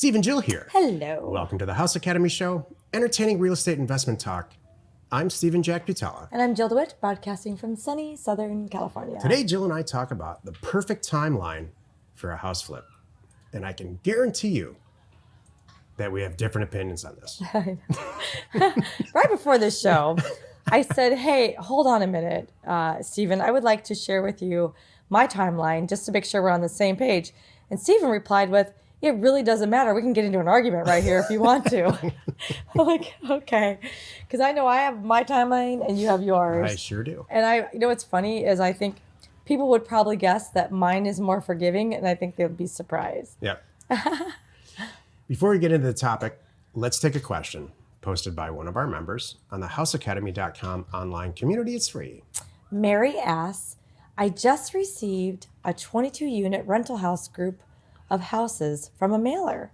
Steve and Jill here. Hello. Welcome to the House Academy Show, entertaining real estate investment talk. I'm Stephen Jack Butella. And I'm Jill DeWitt, broadcasting from sunny Southern California. Today, Jill and I talk about the perfect timeline for a house flip. And I can guarantee you that we have different opinions on this. Right before this show, I said, hey, hold on a minute, Stephen. I would like to share with you my timeline just to make sure we're on the same page. And Stephen replied with, it really doesn't matter. We can get into an argument right here if you want to. I'm like, okay. Because I know I have my timeline and you have yours. I sure do. And you know what's funny is I think people would probably guess that mine is more forgiving, and I think they'll be surprised. Yep. Before we get into the topic, let's take a question posted by one of our members on the houseacademy.com online community. It's free. Mary asks, I just received a 22-unit rental house group of houses from a mailer.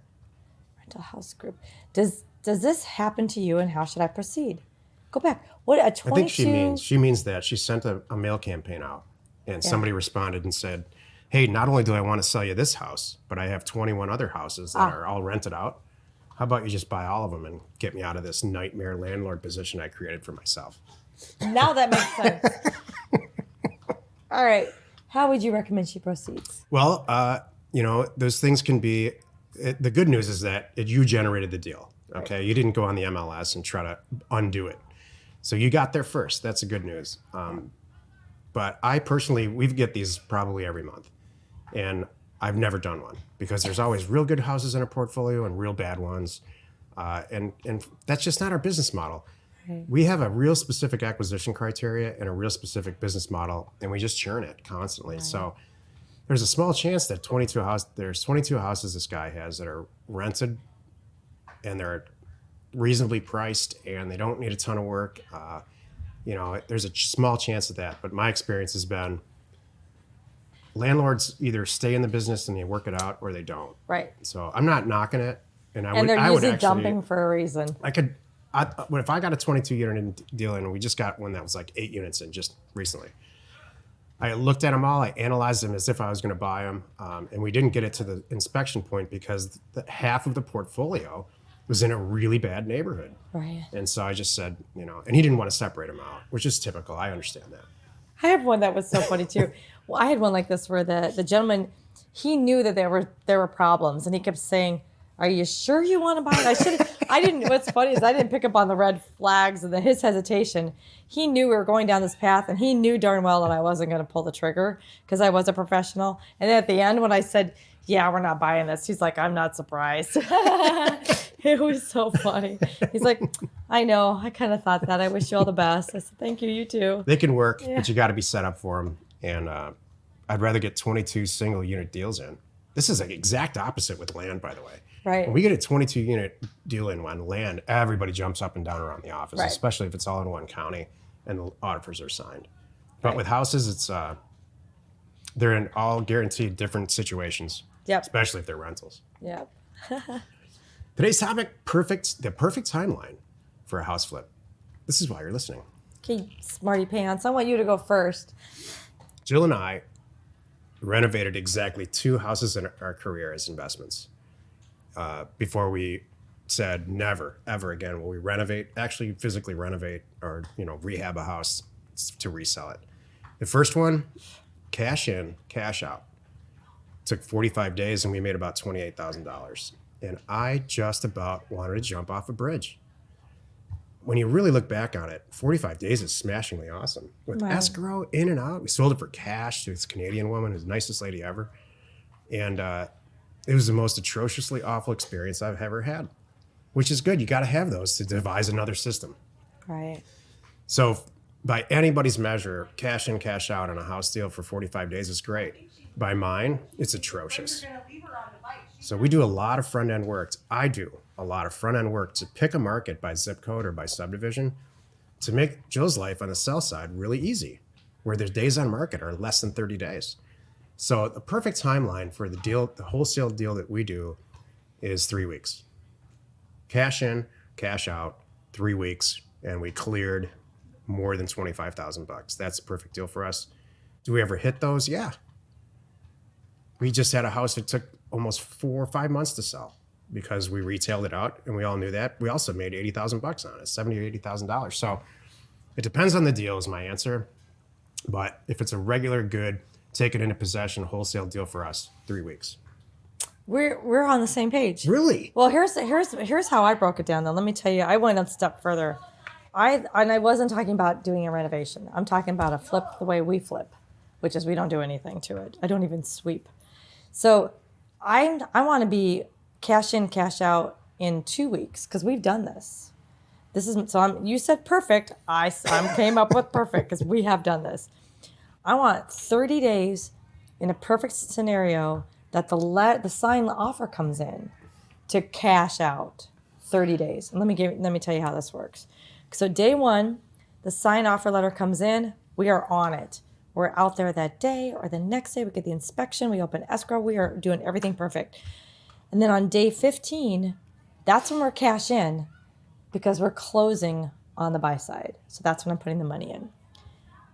Rental house group. Does this happen to you, and how should I proceed? Go back. What, a 22? I think she means that she sent a mail campaign out, and somebody responded and said, hey, not only do I want to sell you this house, but I have 21 other houses that are all rented out. How about you just buy all of them and get me out of this nightmare landlord position I created for myself? Now that makes sense. All right. How would you recommend she proceeds? Well, those things can be, the good news is that you generated the deal, okay? Right. You didn't go on the MLS and try to undo it. So you got there first. That's the good news. But I personally, we get these probably every month. And I've never done one because there's always real good houses in our portfolio and real bad ones. And that's just not our business model. Right. We have a real specific acquisition criteria and a real specific business model, and we just churn it constantly. Right. So there's a small chance that there's 22 houses this guy has that are rented and they're reasonably priced and they don't need a ton of work. There's a small chance of that. But my experience has been landlords either stay in the business and they work it out or they don't. Right. So I'm not knocking it. And they're usually dumping for a reason. If I got a 22 unit deal in, and we just got one that was like 8 units in just recently. I looked at them all, I analyzed them as if I was going to buy them, and we didn't get it to the inspection point because half of the portfolio was in a really bad neighborhood. Right. And so I just said, and he didn't want to separate them out, which is typical. I understand that. I have one that was so funny too. Well, I had one like this where the gentleman, he knew that there were problems, and he kept saying, are you sure you want to buy it? What's funny is I didn't pick up on the red flags and his hesitation. He knew we were going down this path, and he knew darn well that I wasn't going to pull the trigger because I was a professional. And then at the end, when I said, yeah, we're not buying this, he's like, I'm not surprised. It was so funny. He's like, I know, I kind of thought that. I wish you all the best. I said, thank you, you too. They can work, but you got to be set up for them. And I'd rather get 22 single unit deals in. This is the exact opposite with land, by the way. Right. When we get a 22 unit deal in on land, everybody jumps up and down around the office, right. Especially if it's all in one county and the offers are signed. But with houses, it's they're in all guaranteed different situations. Yep. Especially if they're rentals. Yep. Today's topic, the perfect timeline for a house flip. This is why you're listening. Okay, smarty pants. I want you to go first. Jill and I renovated exactly 2 houses in our career as investments. Before we said never, ever again will we actually physically renovate or rehab a house to resell it. The first one, cash in, cash out. Took 45 days and we made about $28,000. And I just about wanted to jump off a bridge. When you really look back on it, 45 days is smashingly awesome. With escrow in and out, we sold it for cash to this Canadian woman who's the nicest lady ever. And it was the most atrociously awful experience I've ever had, which is good. You got to have those to devise another system. Right. So by anybody's measure, cash in, cash out on a house deal for 45 days is great. By mine, it's atrocious. So we do a lot of front-end work. I do a lot of front-end work to pick a market by zip code or by subdivision to make Jill's life on the sell side really easy, where their days on market are less than 30 days. So the perfect timeline for the wholesale deal that we do is 3 weeks. Cash in, cash out, 3 weeks, and we cleared more than $25,000. That's a perfect deal for us. Do we ever hit those? Yeah. We just had a house that took almost 4 or 5 months to sell. because we retailed it out, and we all knew that. We also made $80,000 on it, $70,000 or $80,000. So it depends on the deal is my answer. But if it's a regular good, take it into possession, wholesale deal for us, 3 weeks. We're on the same page. Really? Well, here's how I broke it down. Though, let me tell you, I went a step further. I wasn't talking about doing a renovation. I'm talking about a flip the way we flip, which is we don't do anything to it. I don't even sweep. So I want to be cash in, cash out in 2 weeks because we've done this. This is so. You said perfect. I came up with perfect because we have done this. I want 30 days in a perfect scenario that the signed offer comes in to cash out 30 days. And let me tell you how this works. So day one, the signed offer letter comes in. We are on it. We're out there that day or the next day. We get the inspection. We open escrow. We are doing everything perfect. And then on day 15, that's when we're cash in because we're closing on the buy side. So that's when I'm putting the money in.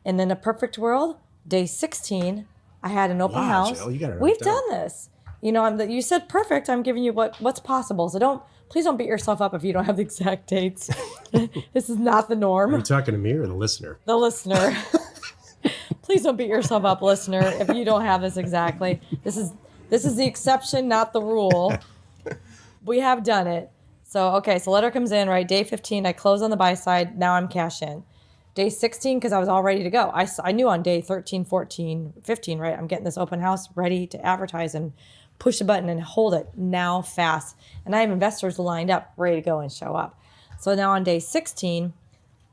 And then a perfect world, day 16, I had an open house. Jill, we've done this. You know, you said perfect. I'm giving you what's possible. So please don't beat yourself up if you don't have the exact dates. This is not the norm. Are you talking to me or the listener? The listener. Please don't beat yourself up, listener, if you don't have this exactly. This is the exception, not the rule. We have done it. So letter comes in, right? Day 15, I close on the buy side. Now I'm cash in. Day 16, because I was all ready to go. I knew on day 13, 14, 15, right? I'm getting this open house ready to advertise and push a button and hold it now fast. And I have investors lined up, ready to go and show up. So now on day 16,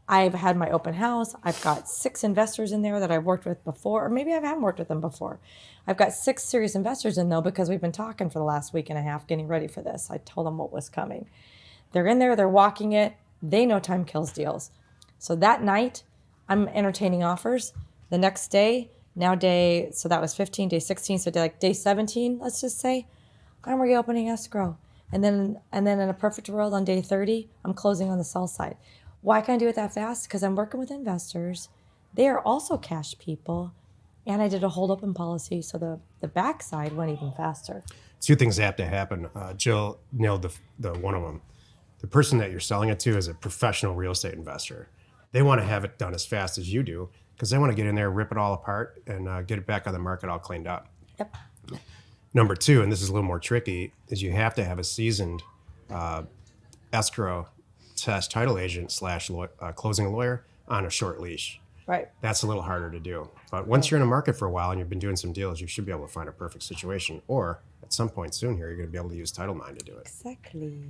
I've had my open house. I've got 6 investors in there that I've worked with before, or maybe I haven't worked with them before. I've got 6 serious investors in though, because we've been talking for the last week and a half, getting ready for this. I told them what was coming. They're in there, they're walking it. They know time kills deals. So that night, I'm entertaining offers. The next day, so that was 15, day 16. So day 17, let's just say, I'm reopening escrow. And then in a perfect world on day 30, I'm closing on the sell side. Why can I do it that fast? Because I'm working with investors. They are also cash people. And I did a hold open policy. So the back side went even faster. 2 things have to happen. Jill nailed the one of them. The person that you're selling it to is a professional real estate investor. They want to have it done as fast as you do because they want to get in there, rip it all apart, and get it back on the market all cleaned up. Yep. Number 2, and this is a little more tricky, is you have to have a seasoned escrow / title agent / closing lawyer on a short leash. Right. That's a little harder to do. But once you're in a market for a while and you've been doing some deals, you should be able to find a perfect situation. Or at some point soon here, you're going to be able to use Title Mind to do it. Exactly.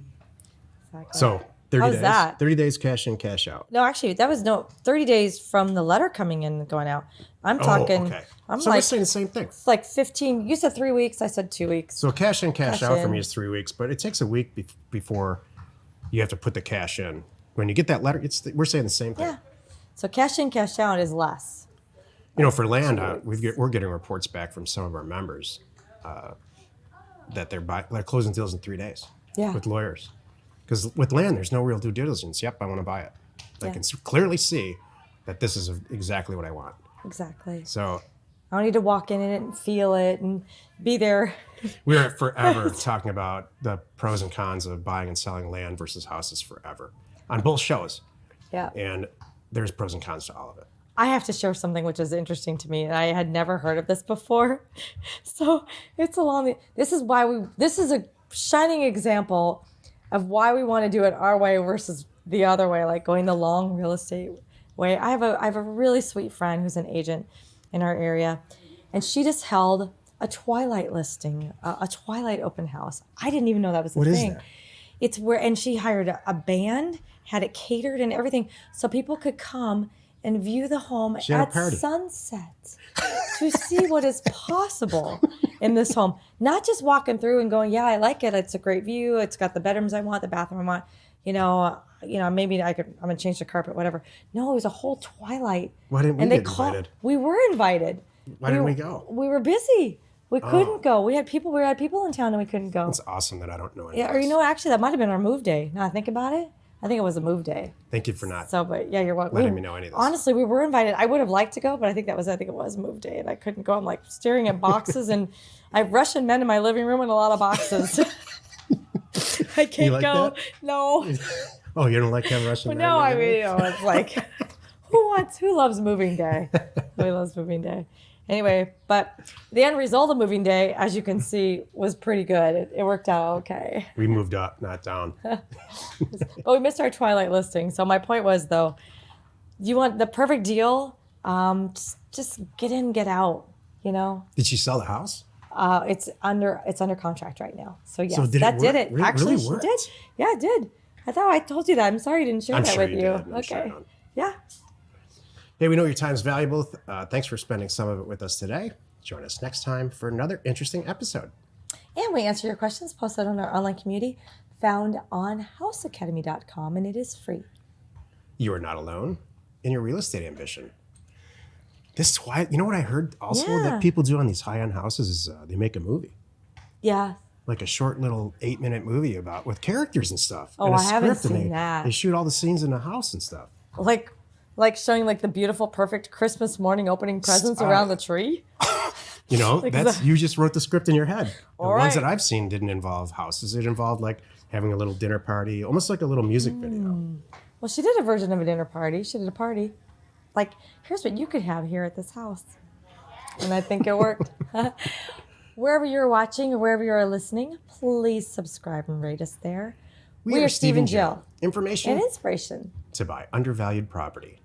So 30 How's days. that? 30 days cash in, cash out. No, actually, that was 30 days from the letter coming in and going out. I'm talking. Okay. I'm So like, we're saying the same thing. it's like 15. You said 3 weeks. I said 2 weeks. So cash in, cash Cash out for in. me is 3 weeks, but it takes a week before you have to put the cash in. When you get that letter, we're saying the same thing. Yeah. So cash in, cash out is less. You know, for land, we're getting reports back from some of our members that they're closing deals in 3 days. Yeah. With lawyers. Because with land, there's no real due diligence. Yep, I want to buy it. I Yeah. can clearly see that this is exactly what I want. Exactly. So I don't need to walk in it and feel it and be there. we're forever talking about the pros and cons of buying and selling land versus houses forever on both shows. Yeah. And there's pros and cons to all of it. I have to share something which is interesting to me, and I had never heard of this before. So this is a shining example of why we want to do it our way versus the other way, like going the long real estate way. I have a really sweet friend who's an agent in our area, and she just held a Twilight listing, a Twilight open house. I didn't even know that was a What is thing. that? It's where, and she hired a band, had it catered and everything, so people could come and view the home She had a at party. sunset to see what is possible in this home. Not just walking through and going, yeah, I like it. It's a great view. It's got the bedrooms I want, the bathroom I want. Maybe I'm gonna change the carpet, whatever. No, it was a whole Twilight. Why didn't we and get invited? We were invited. Why didn't we go? We were busy. We couldn't go. We had people in town and we couldn't go. It's awesome that I don't know any Yeah, of or this. actually, that might have been our move day. Now I think about it, I think it was a move day. Thank you for not. So, but yeah, you're welcome. Letting me know any of this. Honestly, we were invited. I would have liked to go, but I think it was move day, and I couldn't go. I'm like staring at boxes, and I have Russian men in my living room and a lot of boxes. I can't like go. that? No. Oh, you don't like Kevin Rushing? No, I mean, it's like, who loves moving day? Who loves moving day? Anyway, but the end result of moving day, as you can see, was pretty good. It worked out okay. We moved up, not down. But we missed our Twilight listing. So my point was, though, you want the perfect deal, just get in, get out, you know? Did she sell the house? It's under contract right now. So yes, So did it that work? did it. Really Actually, worked? she did. Yeah, it did. I thought I told you that. I'm sorry I didn't share I'm that sure with you you. did. I'm Okay. sure. Yeah. Hey, we know your time's valuable. Thanks for spending some of it with us today. Join us next time for another interesting episode. And we answer your questions posted on our online community found on houseacademy.com, and it is free. You are not alone in your real estate ambition. This Twilight, you know what I heard also Yeah. that people do on these high-end houses is they make a movie. Yeah. Like a short little 8-minute movie about with characters and stuff. Oh, and a I haven't script, and seen that. They shoot all the scenes in the house and stuff. Like showing like the beautiful, perfect Christmas morning opening presents around the tree. You know, Like, that's you just wrote the script in your head. The All ones right. that I've seen didn't involve houses. It involved like having a little dinner party, almost like a little music video. Well, she did a version of a dinner party. She did a party. Like, here's what you could have here at this house. And I think it worked. Wherever you're watching or wherever you're listening, please subscribe and rate us there. We are Steve and Jill. Information And inspiration. to buy undervalued property.